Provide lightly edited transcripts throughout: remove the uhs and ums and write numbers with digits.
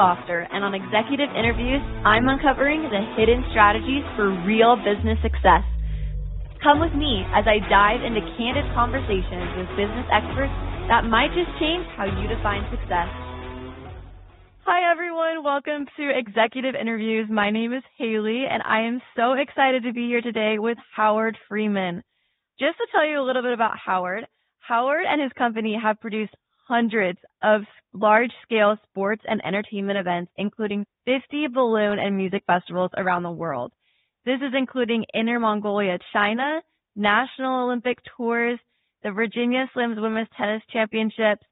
Foster, and on Executive Interviews, I'm uncovering the hidden strategies for real business success. Come with me as I dive into candid conversations with business experts that might just change how you define success. Hi, everyone. Welcome to Executive Interviews. My name is Haley, and I am so excited to be here today with Howard Freeman. Just to tell you a little bit about Howard and his company have produced hundreds of large-scale sports and entertainment events, including 50 balloon and music festivals around the world. This is including Inner Mongolia, China, National Olympic Tours, the Virginia Slims Women's Tennis Championships,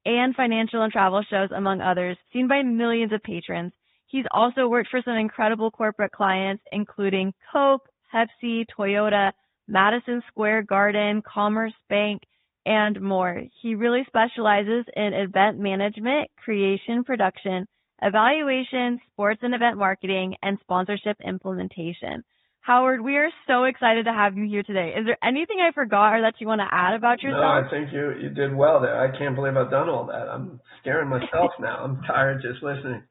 and financial and travel shows, among others, seen by millions of patrons. He's also worked for some incredible corporate clients, including Coke, Pepsi, Toyota, Madison Square Garden, Commerce Bank, and more. He really specializes in event management, creation, production, evaluation, sports and event marketing, and sponsorship implementation. Howard, we are so excited to have you here today. Is there anything I forgot or that you want to add about yourself? No, I think you did well there. I can't believe I've done all that. I'm scaring myself now. I'm tired just listening.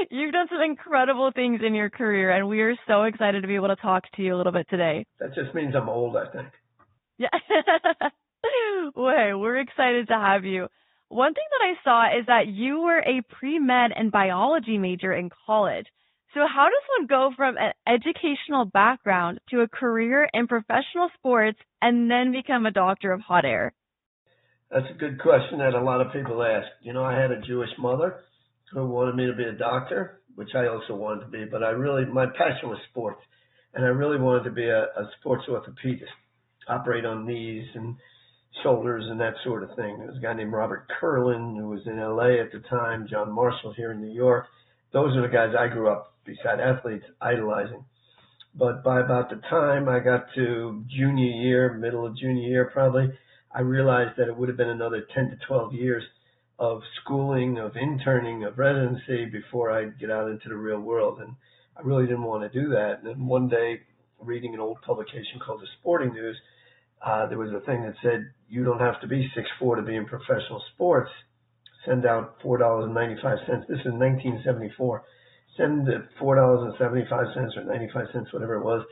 You've done some incredible things in your career, and we are so excited to be able to talk to you a little bit today. That just means I'm old, I think. Yeah. Well, hey, we're excited to have you. One thing that I saw is that you were a pre-med and biology major in college. So how does one go from an educational background to a career in professional sports and then become a doctor of hot air? That's a good question that a lot of people ask. You know, I had a Jewish mother who wanted me to be a doctor, which I also wanted to be, but my passion was sports, and I really wanted to be a sports orthopedist, operate on knees and shoulders and that sort of thing. There was a guy named Robert Curlin who was in LA at the time, John Marshall here in New York. Those are the guys I grew up beside athletes idolizing. But by about the time I got to junior year, middle of junior year probably, I realized that it would have been another 10 to 12 years of schooling, of interning, of residency before I'd get out into the real world. And I really didn't want to do that. And then one day, reading an old publication called The Sporting News, there was a thing that said, you don't have to be 6'4" to be in professional sports. Send out $4.95. This is 1974. Send $4.75 or 95 cents, whatever it was,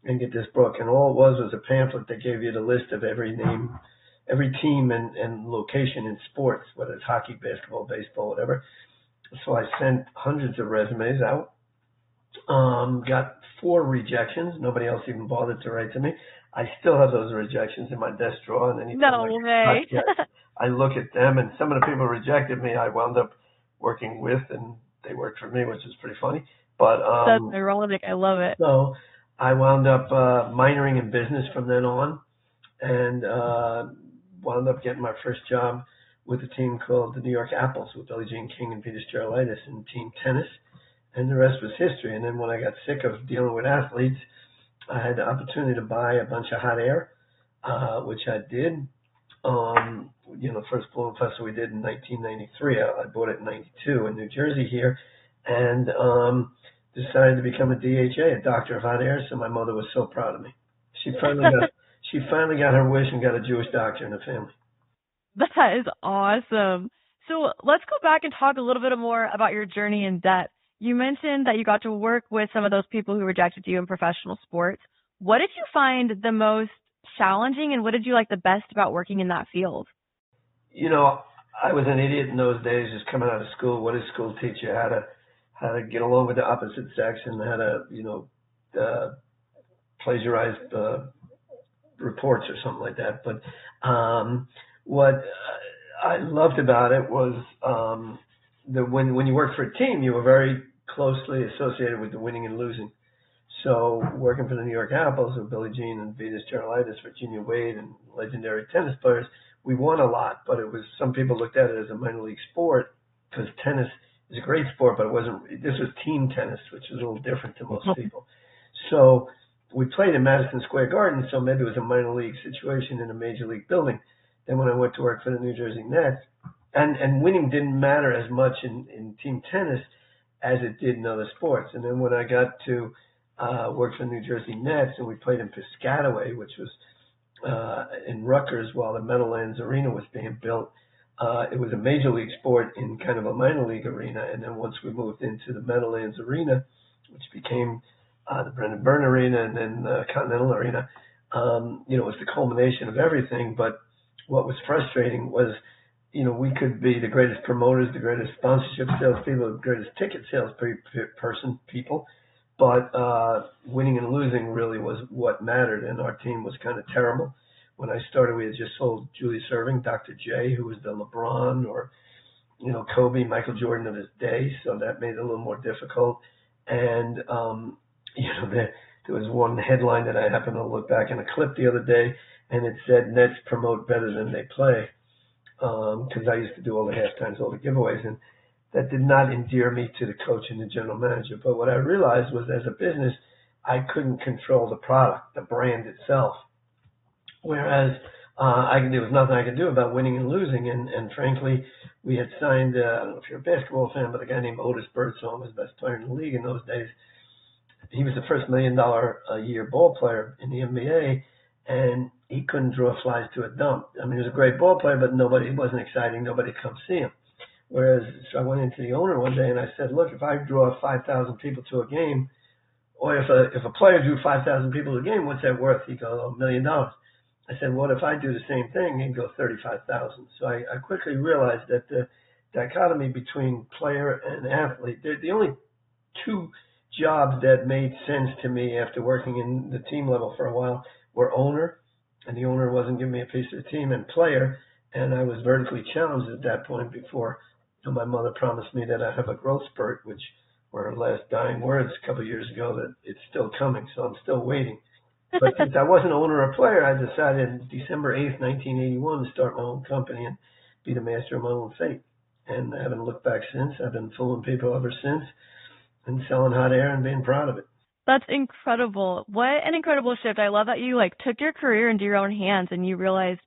and get this book. And all it was a pamphlet that gave you the list of every name, every team and location in sports, whether it's hockey, basketball, baseball, whatever. So I sent hundreds of resumes out. Got 4 rejections. Nobody else even bothered to write to me. I still have those rejections in my desk drawer. And anytime I look at them, and some of the people who rejected me, I wound up working with, and they worked for me, which is pretty funny. But that's ironic. I love it. So I wound up minoring in business from then on, and wound up getting my first job with a team called the New York Apples with Billie Jean King and Peter Sterlitis in team tennis, and the rest was history. And then when I got sick of dealing with athletes, I had the opportunity to buy a bunch of hot air, which I did. First balloon festival we did in 1993. I bought it in 92 in New Jersey here, and decided to become a DHA, a doctor of hot air. So my mother was so proud of me. She finally got her wish and got a Jewish doctor in the family. That is awesome. So let's go back and talk a little bit more about your journey in debt. You mentioned that you got to work with some of those people who rejected you in professional sports. What did you find the most challenging, and what did you like the best about working in that field? You know, I was an idiot in those days, just coming out of school. What does school teach you? How to get along with the opposite sex, and how to, plagiarize reports or something like that. But what I loved about it was when you worked for a team, you were very closely associated with the winning and losing. So working for the New York Apples with Billie Jean and Peter Sterlitis, Virginia Wade, and legendary tennis players, we won a lot, but some people looked at it as a minor league sport because tennis is a great sport, but this was team tennis, which is a little different to most people. So we played in Madison Square Garden, so maybe it was a minor league situation in a major league building. Then when I went to work for the New Jersey Nets, and winning didn't matter as much in team tennis as it did in other sports. And then when I got to work for the New Jersey Nets, and we played in Piscataway, which was in Rutgers while the Meadowlands Arena was being built, It was a major league sport in kind of a minor league arena, and then once we moved into the Meadowlands Arena, which became the Brendan Byrne Arena and then the Continental Arena, it was the culmination of everything. But what was frustrating was, we could be the greatest promoters, the greatest sponsorship salespeople, the greatest ticket sales people, but winning and losing really was what mattered, and our team was kind of terrible. When I started, we had just sold Julius Erving, Dr. J, who was the LeBron or, Kobe, Michael Jordan of his day, so that made it a little more difficult. And, there was one headline that I happened to look back in a clip the other day, and it said, Nets promote better than they play, because I used to do all the halftimes, all the giveaways, and that did not endear me to the coach and the general manager. But what I realized was, as a business, I couldn't control the product, the brand itself. Whereas there was nothing I could do about winning and losing. And frankly, we had signed, I don't know if you're a basketball fan, but a guy named Otis Birdsong was the best player in the league in those days. He was the first $1 million a year ball player in the NBA, and he couldn't draw flies to a dump. I mean, he was a great ball player, but it wasn't exciting. Nobody could come see him. Whereas, so I went into the owner one day and I said, look, if I draw 5,000 people to a game, or if a player drew 5,000 people to a game, what's that worth? He'd go, $1 million. I said, what if I do the same thing and go 35,000? So I quickly realized that the dichotomy between player and athlete, the only two jobs that made sense to me after working in the team level for a while were owner, and the owner wasn't giving me a piece of the team, and player, and I was vertically challenged at that point before my mother promised me that I'd have a growth spurt, which were her last dying words a couple of years ago, that it's still coming, so I'm still waiting. But since I wasn't owner or player, I decided December 8th, 1981 to start my own company and be the master of my own fate. And I haven't looked back since. I've been fooling people ever since and selling hot air and being proud of it. That's incredible. What an incredible shift. I love that you took your career into your own hands and you realized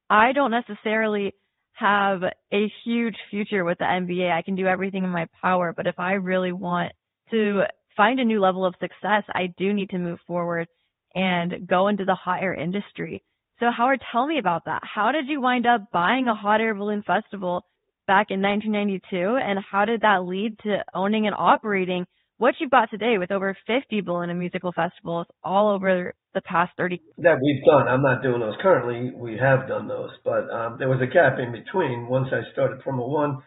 I don't necessarily have a huge future with the NBA. I can do everything in my power, but if I really want to find a new level of success, I do need to move forward and go into the hot air industry. So Howard, tell me about that. How did you wind up buying a hot air balloon festival back in 1992, and how did that lead to owning and operating what you've got today with over 50 balloon and musical festivals all over the past 30? That we've done. I'm not doing those currently. We have done those, but there was a gap in between. Once I started Formula One,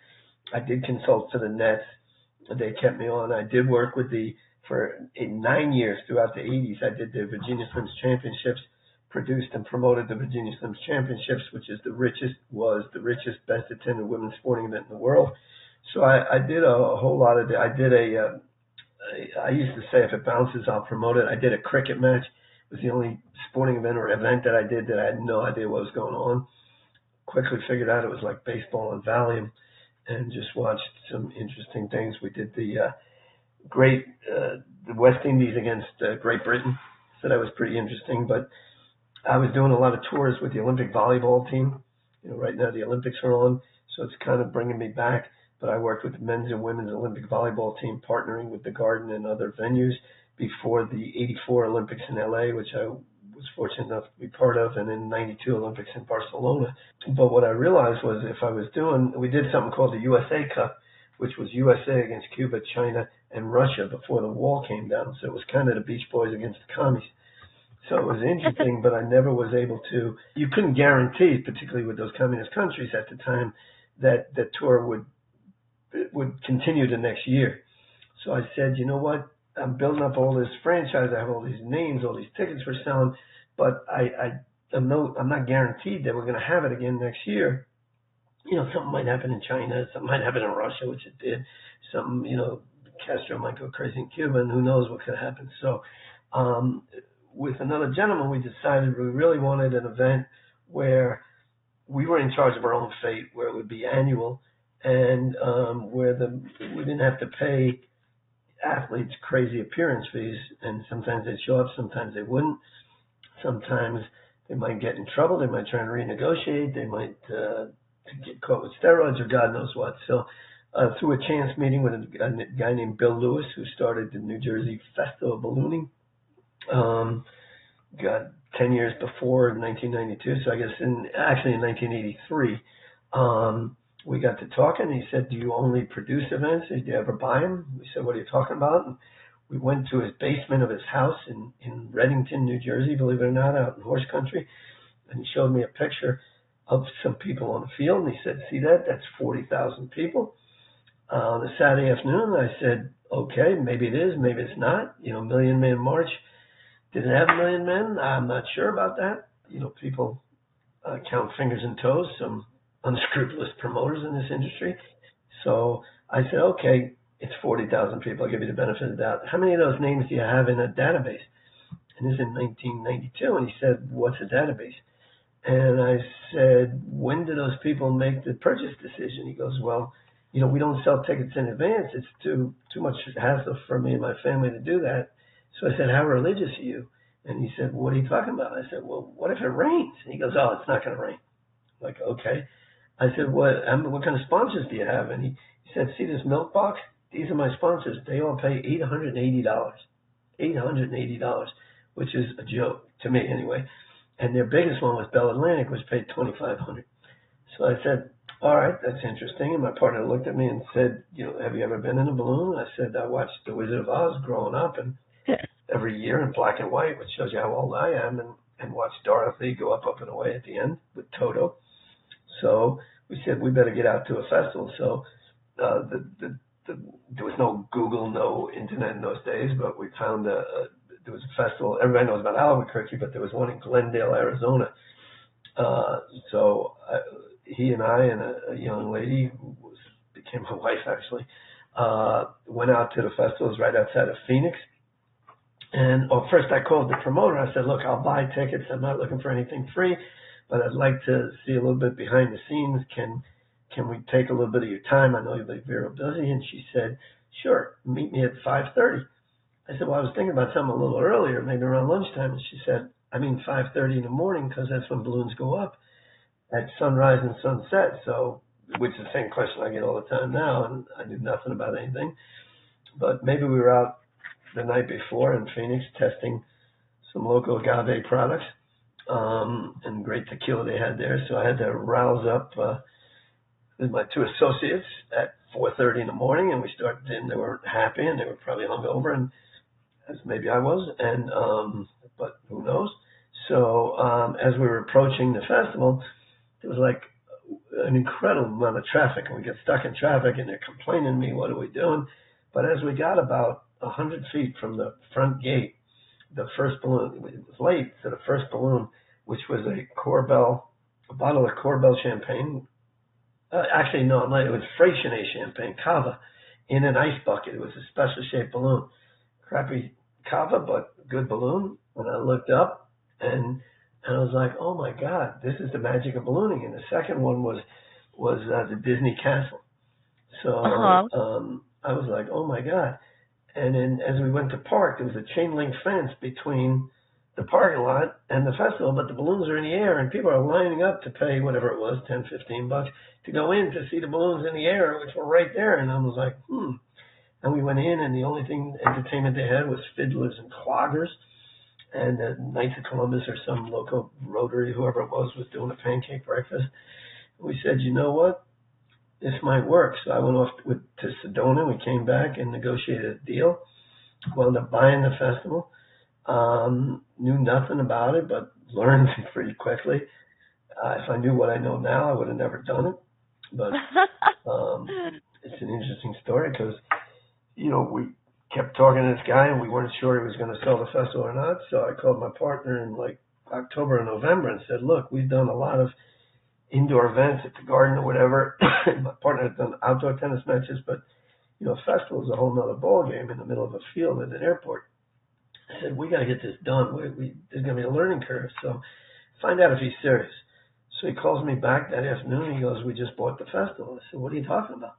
I did consult to the Nets. They kept me on. I did work with for 9 years throughout the 80s. I did the Virginia Slims Championships, produced and promoted the Virginia Slims Championships, which is the richest, best attended women's sporting event in the world. So I did a whole lot of I used to say, if it bounces, I'll promote it. I did a cricket match. It was the only sporting event or event that I did that I had no idea what was going on. Quickly figured out it was like baseball on Valium, and just watched some interesting things. We did the West Indies against Great Britain, so that was pretty interesting. But I was doing a lot of tours with the Olympic volleyball team. Right now the Olympics are on, so it's kind of bringing me back. But I worked with the men's and women's Olympic volleyball team, partnering with the Garden and other venues before the '84 Olympics in LA, which I was fortunate enough to be part of, and in '92 Olympics in Barcelona. But what I realized was, we did something called the USA Cup, which was USA against Cuba, China, and Russia before the wall came down. So it was kind of the Beach Boys against the commies. So it was interesting, but I never was able to. You couldn't guarantee, particularly with those communist countries at the time, that the tour would continue the next year. So I said, you know what? I'm building up all this franchise. I have all these names, all these tickets we're selling, but I'm not guaranteed that we're going to have it again next year. Something might happen in China, something might happen in Russia, which it did. Something, Castro might go crazy in Cuba, and who knows what could happen. So with another gentleman, we decided we really wanted an event where we were in charge of our own fate, where it would be annual, and where we didn't have to pay athletes crazy appearance fees. And sometimes they'd show up, sometimes they wouldn't. Sometimes they might get in trouble. They might try and renegotiate. They might get caught with steroids or God knows what. So through a chance meeting with a guy named Bill Lewis, who started the New Jersey Festival of Ballooning, got 10 years before, in 1992. So I guess in 1983, We got to talking. He said, "Do you only produce events? Did you ever buy them?" We said, "What are you talking about?" And we went to his basement of his house in Reddington, New Jersey, believe it or not, out in horse country. And he showed me a picture of some people on the field. And he said, "See that? That's 40,000 people." On a Saturday afternoon, I said, "Okay, maybe it is, maybe it's not. Million Man March. Did it have a million men? I'm not sure about that. People count fingers and toes, some unscrupulous promoters in this industry." So I said, "Okay, it's 40,000 people. I'll give you the benefit of the doubt. How many of those names do you have in a database?" And this is in 1992. And he said, "What's a database?" And I said, "When do those people make the purchase decision?" He goes, "Well, we don't sell tickets in advance. It's too much hassle for me and my family to do that." So I said, "How religious are you?" And he said, "What are you talking about?" I said, "Well, what if it rains?" And he goes, "Oh, it's not going to rain." I'm like, okay. I said, what kind of sponsors do you have?" And he said, "See this milk box? These are my sponsors. They all pay $880. $880, which is a joke to me anyway. And their biggest one was Bell Atlantic, which paid $2,500. So I said, "All right, that's interesting." And my partner looked at me and said, "Have you ever been in a balloon?" I said, "I watched The Wizard of Oz growing up, and every year in black and white, which shows you how old I am, and watched Dorothy go up and away at the end with Toto." So we said, "We better get out to a festival." So there was no Google, no internet in those days, but we found there was a festival. Everybody knows about Albuquerque, but there was one in Glendale, Arizona. So he and I and a young lady who became my wife actually went out to the festival. It was right outside of Phoenix. And first I called the promoter. I said, "Look, I'll buy tickets. I'm not looking for anything free, but I'd like to see a little bit behind the scenes. Can we take a little bit of your time? I know you'll be very busy." And she said, "Sure, meet me at 5:30. I said, "Well, I was thinking about something a little earlier, maybe around lunchtime." And she said, "I mean 5:30 in the morning, because that's when balloons go up at sunrise and sunset." So, which is the same question I get all the time now, and I knew nothing about anything. But maybe we were out the night before in Phoenix testing some local agave products, and great tequila they had there. So I had to rouse up with my two associates at 4:30 in the morning, and we started, and they were happy, and they were probably hungover, and as maybe I was, and but who knows. So as we were approaching the festival, there was like an incredible amount of traffic, and we get stuck in traffic, and they're complaining to me, "What are we doing?" But as we got about 100 feet from the front gate, the first balloon, it was late, so the first balloon, which was a bottle of Corbel champagne. Actually, no, it was Freixenet champagne, cava, in an ice bucket. It was a special shaped balloon. Crappy cava, but good balloon. When I looked up, and I was like, "Oh my God, this is the magic of ballooning." And the second one was the Disney Castle. So I was like, "Oh my God." And then as we went to park, there was a chain link fence between the parking lot and the festival, but the balloons are in the air, and people are lining up to pay whatever it was, $10, $15, to go in to see the balloons in the air, which were right there. And I was like, And we went in, and the only entertainment they had was fiddlers and cloggers. And Knights of Columbus or some local Rotary, whoever it was doing a pancake breakfast. We said, "You know what? This might work." So I went off to Sedona. We came back and negotiated a deal. Wound up buying the festival. Knew nothing about it, but learned pretty quickly. If I knew what I know now, I would have never done it. But it's an interesting story because, we kept talking to this guy, and we weren't sure he was going to sell the festival or not. So I called my partner in like October and November and said, "Look, we've done a lot of indoor events at the Garden or whatever." My partner had done outdoor tennis matches, but festival is a whole nother ball game in the middle of a field at an airport. I said, "We got to get this done. There's going to be a learning curve. So find out if he's serious." So he calls me back that afternoon. He goes, "We just bought the festival." I said, "What are you talking about?"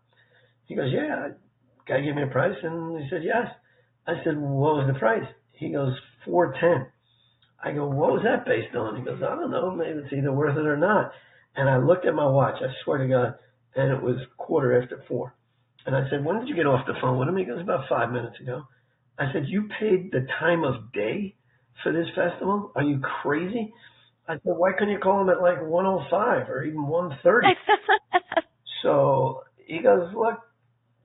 He goes, "Yeah, guy gave me a price," and he said, "Yes." I said, "What was the price?" He goes, $410. I go, "What was that based on?" He goes, "I don't know. Maybe it's either worth it or not." And I looked at my watch, I swear to God, and it was 4:15. And I said, "When did you get off the phone with him?" He goes, "About 5 minutes ago." I said, "You paid the time of day for this festival? Are you crazy?" I said, why couldn't you call him at like 105 or even 130? So he goes, look,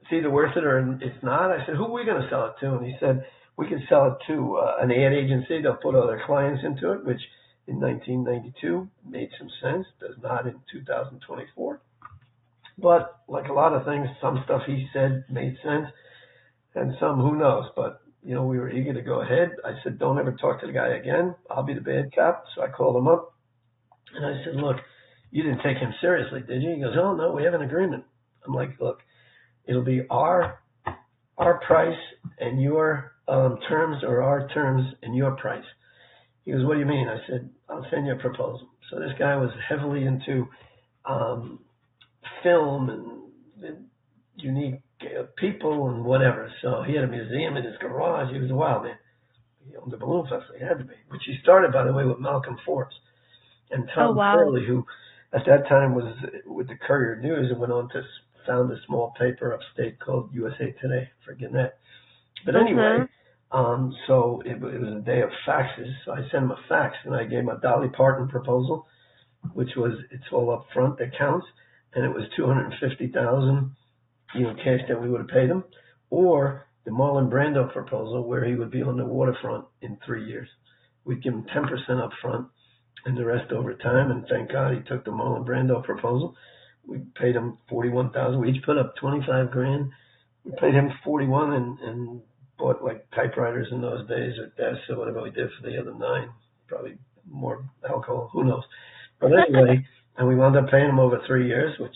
it's either worth it or it's not. I said, who are we going to sell it to? And he said, we can sell it to an ad agency. They'll put other clients into it, which in 1992 made some sense. Does not in 2024. But like a lot of things, some stuff he said made sense, and some who knows. But we were eager to go ahead. I said, don't ever talk to the guy again. I'll be the bad cop. So I called him up and I said, look, you didn't take him seriously, did you? He goes, oh no, we have an agreement. I'm like, look, it'll be our price and your terms, or our terms and your price. He goes, what do you mean? I said, I'll send you a proposal. So this guy was heavily into film and unique people and whatever. So he had a museum in his garage. He was a wild man. He owned the balloon festival. He had to be. Which he started, by the way, with Malcolm Forbes and Tom Curley, who at that time was with the Courier News and went on to found a small paper upstate called USA Today. Forgetting that. But anyway, so it was a day of faxes. So I sent him a fax and I gave him a Dolly Parton proposal, which was it's all up front that counts, and it was $250,000, cash that we would have paid him, or the Marlon Brando proposal where he would be on the waterfront in 3 years. We'd give him 10% up front and the rest over time, and thank God he took the Marlon Brando proposal. We paid him $41,000. We each put up $25,000. We paid him $41,000 and bought like typewriters in those days or desks or whatever we did for the other 9. Probably more alcohol, who knows. But anyway, and we wound up paying him over 3 years, which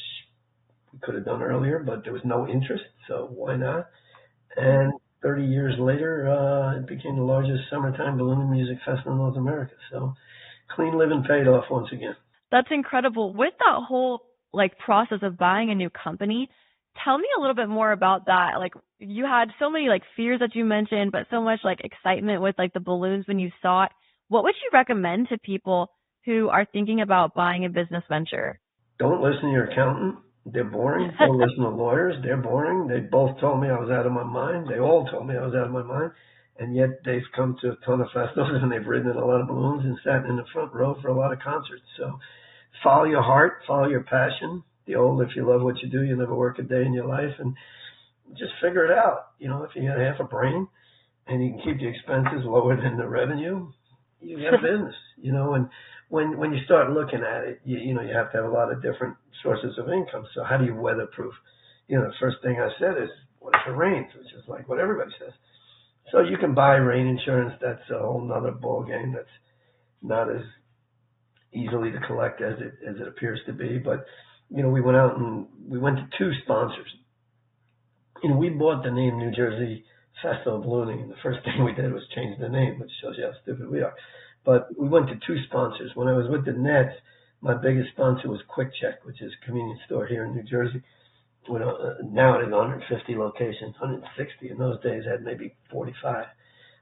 we could have done earlier, but there was no interest, so why not? And 30 years later, it became the largest summertime balloon and music festival in North America. So clean living paid off once again. That's incredible. With that whole process of buying a new company, tell me a little bit more about that. Like, you had so many fears that you mentioned, but so much excitement with the balloons when you saw it. What would you recommend to people who are thinking about buying a business venture? Don't listen to your accountant. They're boring. Don't listen to lawyers. They're boring. They both told me I was out of my mind. They all told me I was out of my mind. And yet they've come to a ton of festivals and they've ridden in a lot of balloons and sat in the front row for a lot of concerts. So follow your heart, follow your passion. The old, if you love what you do, you'll never work a day in your life, and just figure it out. If you got half a brain and you can keep the expenses lower than the revenue, you got a business, and when you start looking at it, you have to have a lot of different sources of income. So how do you weatherproof? The first thing I said is, what if it rains? Which is like what everybody says. So you can buy rain insurance. That's a whole nother ball game. That's not as easily to collect as it appears to be. But we went out and we went to 2 sponsors. We bought the name New Jersey Festival of Ballooning, and the first thing we did was change the name, which shows you how stupid we are. But we went to 2 sponsors. When I was with the Nets, my biggest sponsor was Quick Check, which is a convenience store here in New Jersey. Now it has 150 locations, 160. In those days, it had maybe 45.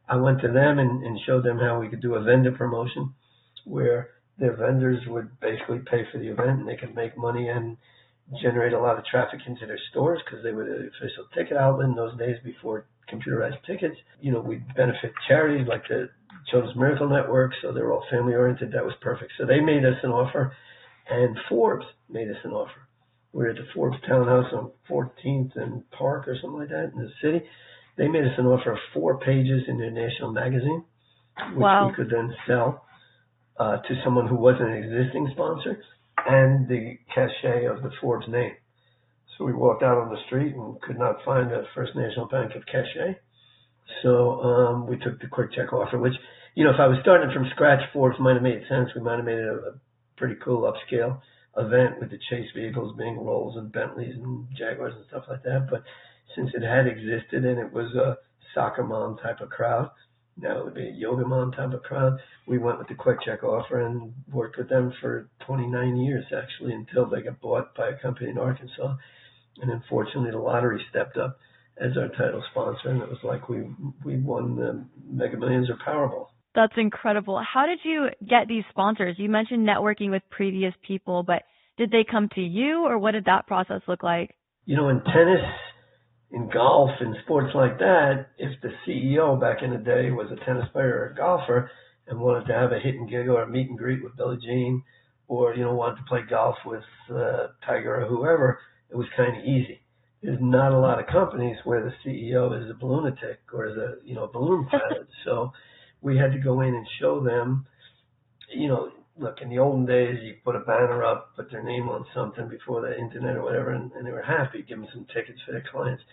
I went to them and showed them how we could do a vendor promotion where their vendors would basically pay for the event and they could make money and generate a lot of traffic into their stores because they were the official ticket outlet in those days before computerized tickets. We'd benefit charities like the Children's Miracle Network, so they're all family oriented. That was perfect. So they made us an offer, and Forbes made us an offer. We were at the Forbes Townhouse on 14th and Park or something like that in the city. They made us an offer of 4 pages in their national magazine, which we could then sell to someone who wasn't an existing sponsor, and the cachet of the Forbes name. So we walked out on the street and could not find a First National Bank of cachet. So we took the Quick Check offer, which, if I was starting from scratch, Forbes might have made sense. We might have made it a pretty cool upscale event with the chase vehicles being Rolls and Bentleys and Jaguars and stuff like that. But since it had existed and it was a soccer mom type of crowd, now it would be a yoga mom type of crowd, we went with the Quick Check offer and worked with them for 29 years, actually, until they got bought by a company in Arkansas. And unfortunately, the lottery stepped up as our title sponsor, and it was like we won the Mega Millions or Powerball. That's incredible. How did you get these sponsors? You mentioned networking with previous people, but did they come to you, or what did that process look like? In tennis, in golf, in sports like that, if the CEO back in the day was a tennis player or a golfer, and wanted to have a hit and giggle or a meet and greet with Billie Jean, or wanted to play golf with Tiger or whoever, it was kind of easy. There's not a lot of companies where the CEO is a lunatic or is a balloon pilot. So we had to go in and show them, look, in the olden days, you put a banner up, put their name on something before the internet or whatever, and they were happy, give them some tickets for their clients.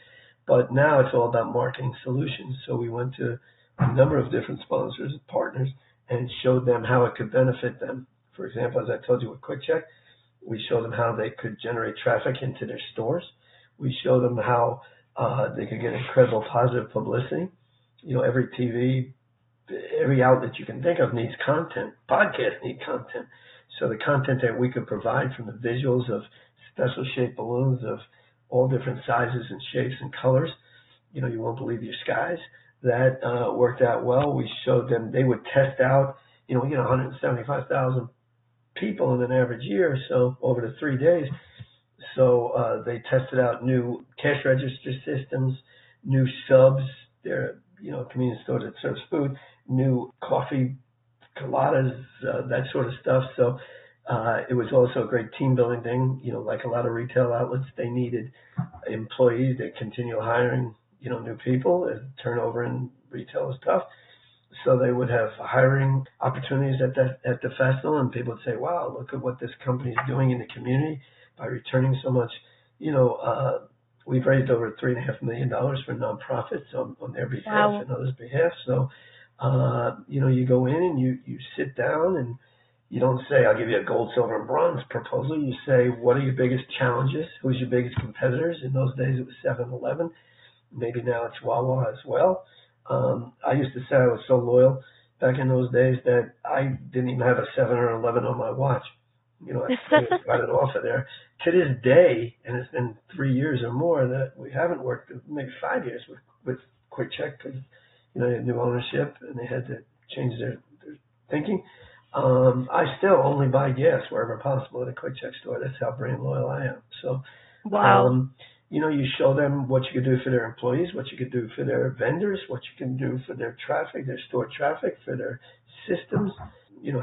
But now it's all about marketing solutions. So we went to a number of different sponsors and partners and showed them how it could benefit them. For example, as I told you with QuickCheck, we showed them how they could generate traffic into their stores. We showed them how they could get incredible positive publicity. Every TV, every outlet you can think of needs content. Podcasts need content. So the content that we could provide, from the visuals of special shaped balloons of all different sizes and shapes and colors, you won't believe your skies, that worked out well. We showed them, they would test out, we get 175,000 people in an average year, so over the 3 days. So they tested out new cash register systems, new subs, their convenience store that serves food, new coffee coladas, that sort of stuff. So it was also a great team building thing. Like a lot of retail outlets, they needed employees. They continue hiring, new people. As turnover in retail is tough. So they would have hiring opportunities at the festival, and people would say, "Wow, look at what this company is doing in the community by returning so much." We've raised over $3.5 million for nonprofits on their behalf and others' behalf. So, you go in and you sit down, and you don't say, "I'll give you a gold, silver, and bronze proposal." You say, "What are your biggest challenges? Who's your biggest competitors?" In those days, it was 7-Eleven. Maybe now it's Wawa as well. I used to say I was so loyal back in those days that I didn't even have a 7 or 11 on my watch. I got it off of there. To this day, and it's been 3 years or more that we haven't worked, maybe 5 years with QuickCheck, because they had new ownership and they had to change their thinking. I still only buy gas wherever possible at a QuickCheck store. That's how brand loyal I am. So, you show them what you could do for their employees, what you could do for their vendors, what you can do for their traffic, their store traffic, for their systems,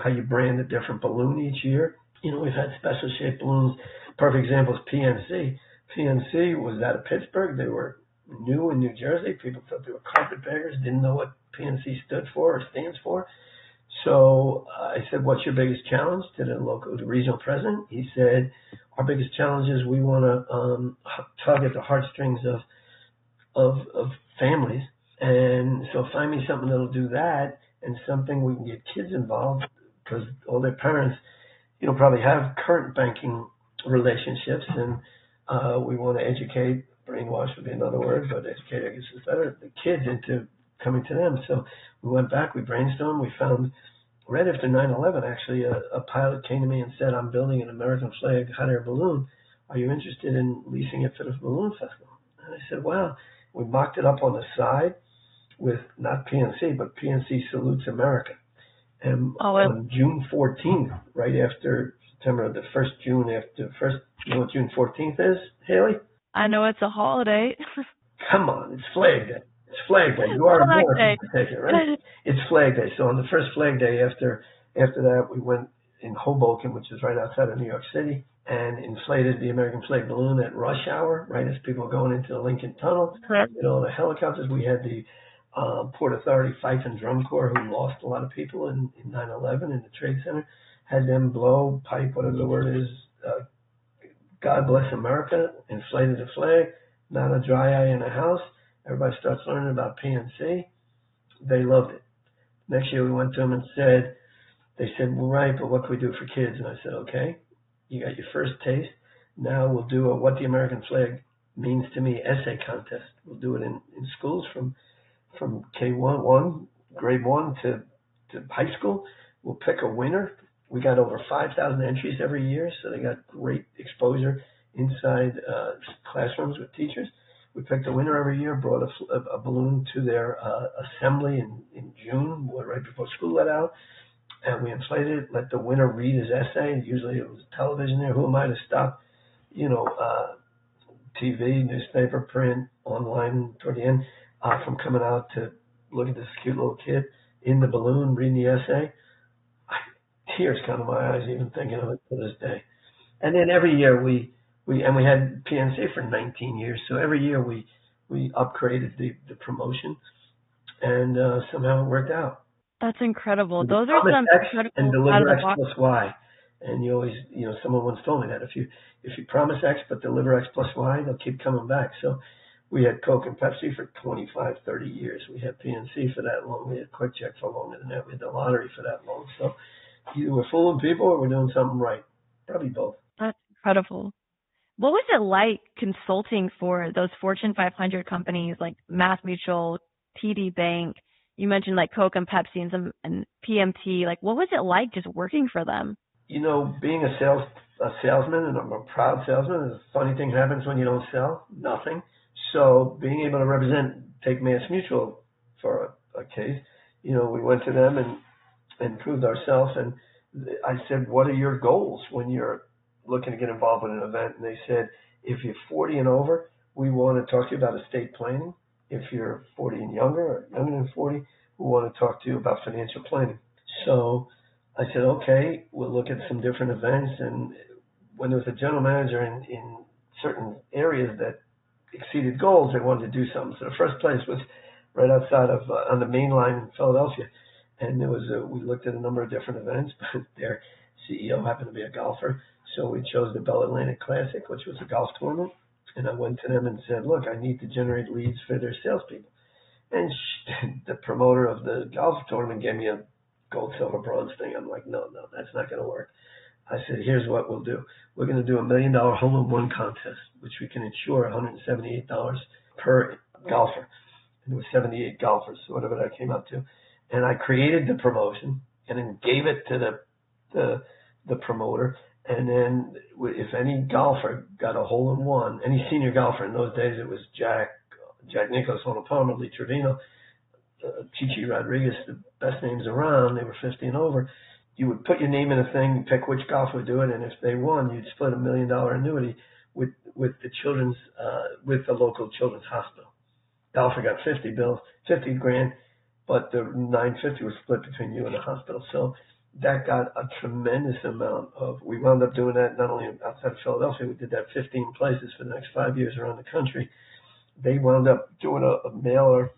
how you brand a different balloon each year. We've had special shaped balloons. Perfect example is PNC. PNC was out of Pittsburgh. They were new in New Jersey. People thought they were carpetbaggers, didn't know what PNC stood for or stands for. So I said, "What's your biggest challenge?" to the regional president. He said, "Our biggest challenge is we want to tug at the heartstrings of families. And so find me something that'll do that, and something we can get kids involved, because all their parents, probably have current banking relationships, and we want to educate," brainwash would be another word, but educate, I guess, is better, "the kids into coming to them." So we went back, we brainstormed, we found, right after 9/11, actually, a pilot came to me and said, "I'm building an American flag hot air balloon. Are you interested in leasing it for the balloon festival?" And I said, "Wow." We mocked it up on the side with not PNC, but PNC Salutes America. And on June 14th, right after September, the first June after first, you know what June 14th is, Haley? I know it's a holiday. Come on, it's Flag Day. It's Flag Day. You are American, I take it, right? It's Flag Day. So on the first Flag Day after that, we went in Hoboken, which is right outside of New York City, and inflated the American flag balloon at rush hour, right as people were going into the Lincoln Tunnel. Correct. The helicopters. We had the Port Authority Fife and Drum Corps, who lost a lot of people in 9/11 in the Trade Center, had them blow, pipe, whatever the word is, "God Bless America," inflated the flag, not a dry eye in the house. Everybody starts learning about PNC. They loved it. Next year we went to them and they said, "Well, right, but what can we do for kids?" And I said, "Okay, you got your first taste. Now we'll do a What the American Flag Means to Me essay contest. We'll do it in schools from K1, grade 1 to high school. We'll pick a winner. We got over 5,000 entries every year, so they got great exposure inside classrooms with teachers. We picked a winner every year, brought a balloon to their assembly in June, right before school let out, and we inflated it, let the winner read his essay. Usually it was television there. Who am I to stop, TV, newspaper, print, online toward the end, from coming out to look at this cute little kid. in the balloon reading the essay. Tears come to my eyes even thinking of it to this day. And then every year we had PNC for 19 years, so every year we upgraded the promotion, and somehow it worked out. That's incredible. You Those are promise some X and incredible out of deliver the X box. plus Y. And you always, someone once told me that if you promise X but deliver X plus Y, they'll keep coming back. So we had Coke and Pepsi for 25, 30 years. We had PNC for that long. We had Quick Check for longer than that. We had the lottery for that long. So either we're fooling people or we're doing something right. Probably both. That's incredible. What was it like consulting for those Fortune 500 companies like Mass Mutual, TD Bank? You mentioned like Coke and Pepsi and PMT. Like, what was it like just working for them? Being a salesman, and I'm a proud salesman, a funny thing happens when you don't sell, nothing. So being able to take Mass Mutual for a case, we went to them and proved ourselves. And I said, what are your goals when you're looking to get involved in an event? And they said, if you're 40 and over, we want to talk to you about estate planning. If you're 40 and younger or younger than 40, we want to talk to you about financial planning. So I said, okay, we'll look at some different events. And when there was a general manager in certain areas that exceeded goals, they wanted to do something. So the first place was right outside of on the main line in Philadelphia. And we looked at a number of different events, but their CEO happened to be a golfer. So we chose the Bell Atlantic Classic, which was a golf tournament. And I went to them and said, look, I need to generate leads for their salespeople. And the promoter of the golf tournament gave me a gold, silver, bronze thing. I'm like, no, that's not going to work. I said, here's what we'll do. We're going to do $1 million hole-in-one contest, which we can insure $178 per golfer. And there were 78 golfers, so whatever that came up to. And I created the promotion and then gave it to the promoter. And then if any golfer got a hole-in-one, any senior golfer, in those days it was Jack Nicklaus, Arnold Palmer, Lee Trevino, Chichi Rodriguez, the best names around. They were 50 and over. You would put your name in a thing, pick which golfer would do it, and if they won, you'd split $1 million annuity with the local children's hospital. Golfer got 50 grand, but the 950 was split between you and the hospital. So that got a tremendous amount of. We wound up doing that not only outside of Philadelphia. We did that 15 places for the next 5 years around the country. They wound up doing a mailer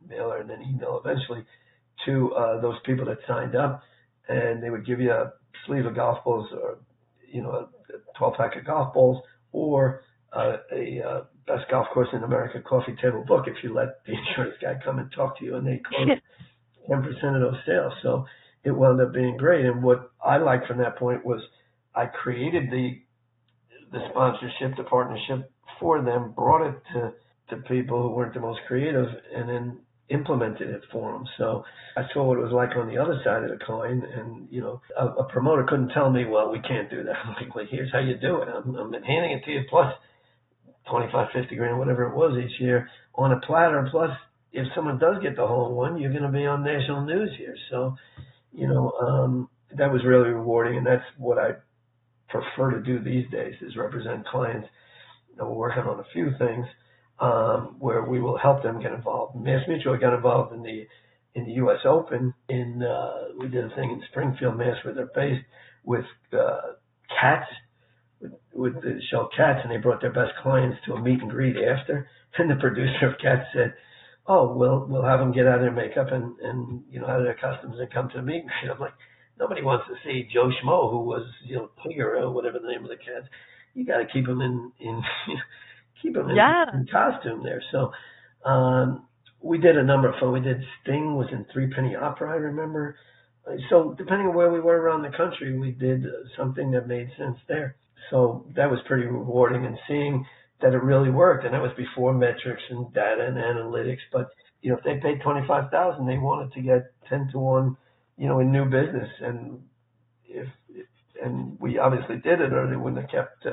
and then email eventually to those people that signed up, and they would give you a sleeve of golf balls or a 12-pack of golf balls or a best golf course in America coffee table book if you let the insurance guy come and talk to you, and they closed 10% of those sales. So it wound up being great. And what I liked from that point was I created the sponsorship, the partnership for them, brought it to people who weren't the most creative, and then implemented it for them. So I saw what it was like on the other side of the coin, and a promoter couldn't tell me, well, we can't do that. I'm like, well, here's how you do it. I'm handing it to you plus 25, 50 grand, whatever it was each year on a platter. Plus, if someone does get the hole in one, you're going to be on national news here. So, that was really rewarding, and that's what I prefer to do these days is represent clients. We're working on a few things where we will help them get involved. Mass Mutual got involved in the U.S. Open. We did a thing in Springfield, Mass, where they're based with Cats, with the show Cats, and they brought their best clients to a meet and greet after. And the producer of Cats said, "Oh, we'll have them get out of their makeup and out of their costumes and come to the meet and greet." I'm like, nobody wants to see Joe Schmo, who was Tigger or whatever the name of the cat. You got to keep him in in costume there. So we did a number of fun. We did Sting was in Three Penny Opera, I remember. So depending on where we were around the country, we did something that made sense there. So that was pretty rewarding, and seeing that it really worked. And that was before metrics and data and analytics. But if they paid $25,000, they wanted to get 10 to 1, in new business. And and we obviously did it, or they wouldn't have kept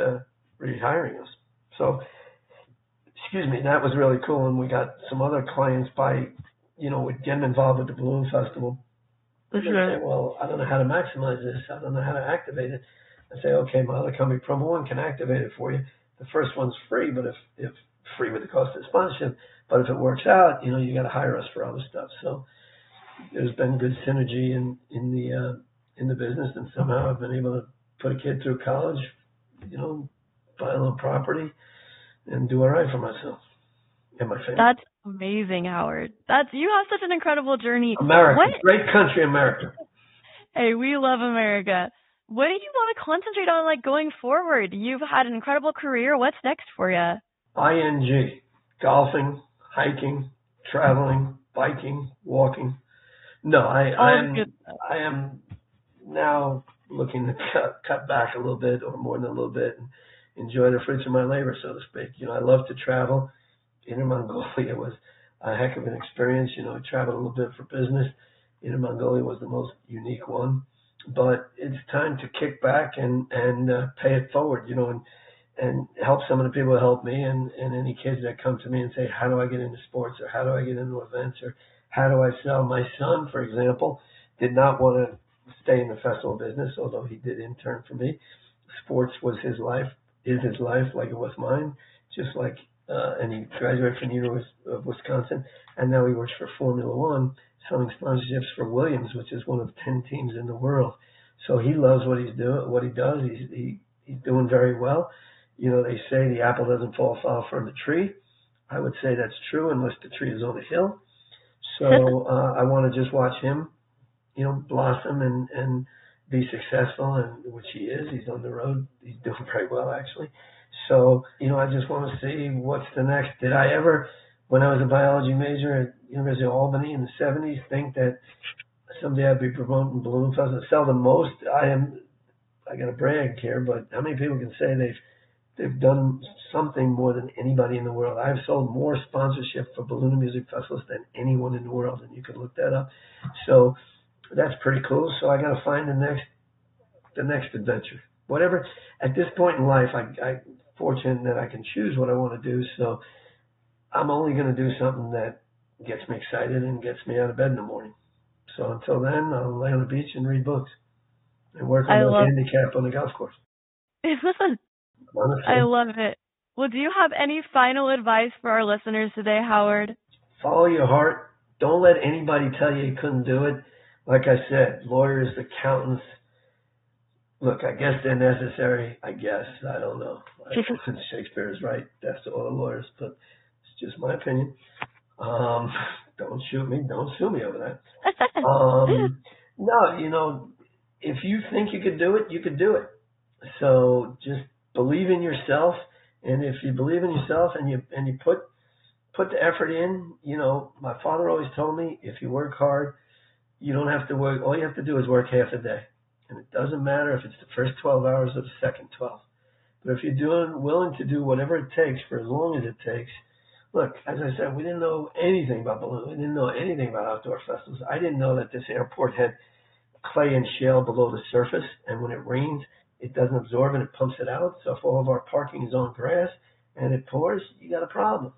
rehiring us. So, that was really cool. And we got some other clients with getting involved with the Balloon Festival. They say, well, I don't know how to maximize this. I don't know how to activate it. I say, okay, my other company, Promo One, can activate it for you. The first one's free, but if free with the cost of sponsorship. But if it works out, you got to hire us for other stuff. So, there's been good synergy in the business, and somehow I've been able to put a kid through college, buy a little property, and do all right for myself and my family. That's amazing, Howard. You have such an incredible journey. America, great country, America. Hey, we love America. What do you want to concentrate on, like, going forward? You've had an incredible career. What's next for you? ING, golfing, hiking, traveling, biking, walking. No, I am now looking to cut back a little bit, or more than a little bit, and enjoy the fruits of my labor, so to speak. I love to travel. Inner Mongolia was a heck of an experience. I traveled a little bit for business. Inner Mongolia was the most unique one. But it's time to kick back and pay it forward, and help some of the people who help me, and any kids that come to me and say, how do I get into sports, or how do I get into events, or how do I sell? My son, for example, did not want to stay in the festival business, although he did intern for me. Sports was his life, is his life, like it was mine, just like, and he graduated from the University of Wisconsin, and now he works for Formula One, selling sponsorships for Williams, which is one of 10 teams in the world. So he loves what he's doing, what he does. He's doing very well. They say the apple doesn't fall far from the tree. I would say that's true unless the tree is on a hill. So I want to just watch him, blossom and be successful, and which he is. He's on the road. He's doing very well, actually. So, I just want to see what's the next. Did I ever, when I was a biology major at University of Albany in the 70s, think that someday I'd be promoting balloon festivals, sell the most? I got to brag here, but how many people can say they've done something more than anybody in the world? I've sold more sponsorship for balloon music festivals than anyone in the world, and you can look that up. So that's pretty cool. So I got to find the next adventure. Whatever. At this point in life, I'm fortunate that I can choose what I want to do. So I'm only going to do something that gets me excited and gets me out of bed in the morning. So until then, I'll lay on the beach and read books and work on my handicap on the golf course. I love it. Well, do you have any final advice for our listeners today, Howard? Follow your heart. Don't let anybody tell you couldn't do it. Like I said, lawyers, accountants, look, I guess they're necessary. I guess. I don't know. Shakespeare is right. That's to all the lawyers, but it's just my opinion. Don't shoot me. Don't sue me over that. No, if you think you could do it, you could do it. So just believe in yourself, and if you believe in yourself and you put the effort in, my father always told me, if you work hard, you don't have to work. All you have to do is work half a day. And it doesn't matter if it's the first 12 hours or the second 12. But if you're willing to do whatever it takes for as long as it takes. Look, as I said, we didn't know anything about balloons. We didn't know anything about outdoor festivals. I didn't know that this airport had clay and shale below the surface, and when it rains, it doesn't absorb and it pumps it out. So if all of our parking is on grass and it pours, you got a problem.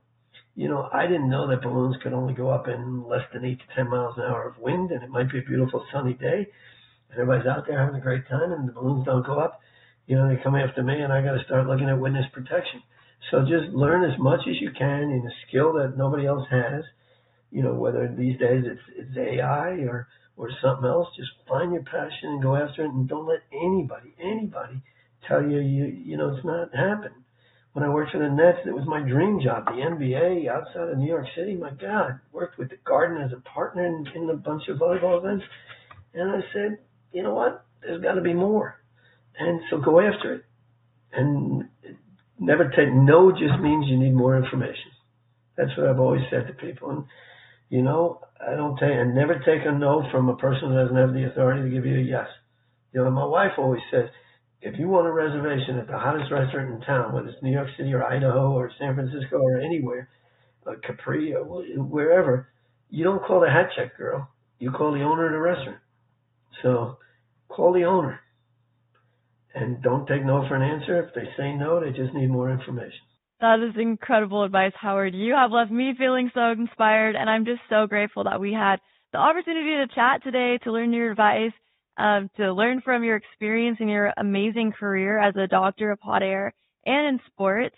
I didn't know that balloons could only go up in less than 8 to 10 miles an hour of wind, and it might be a beautiful sunny day. Everybody's out there having a great time, and the balloons don't go up. They come after me, and I got to start looking at witness protection. So just learn as much as you can in a skill that nobody else has. Whether these days it's AI or something else. Just find your passion and go after it, and don't let anybody tell you it's not happening. When I worked for the Nets, it was my dream job. The NBA outside of New York City, my God, worked with the Garden as a partner in a bunch of volleyball events. And I said, you know what? There's got to be more. And so go after it. And never take no just means you need more information. That's what I've always said to people. And, never take a no from a person who doesn't have the authority to give you a yes. My wife always says, if you want a reservation at the hottest restaurant in town, whether it's New York City or Idaho or San Francisco or anywhere, Capri or wherever, you don't call the hat check girl. You call the owner of the restaurant. So call the owner and don't take no for an answer. If they say no, they just need more information. That is incredible advice, Howard. You have left me feeling so inspired, and I'm just so grateful that we had the opportunity to chat today, to learn your advice, to learn from your experience and your amazing career as a doctor of hot air and in sports.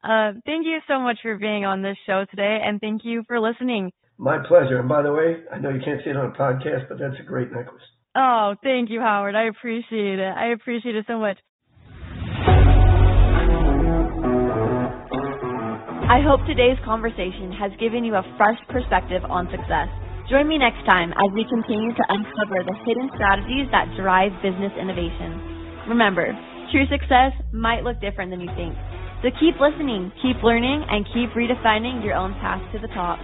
Thank you so much for being on this show today, and thank you for listening. My pleasure. And by the way, I know you can't see it on a podcast, but that's a great necklace. Oh, thank you, Howard. I appreciate it. I appreciate it so much. I hope today's conversation has given you a fresh perspective on success. Join me next time as we continue to uncover the hidden strategies that drive business innovation. Remember, true success might look different than you think. So keep listening, keep learning, and keep redefining your own path to the top.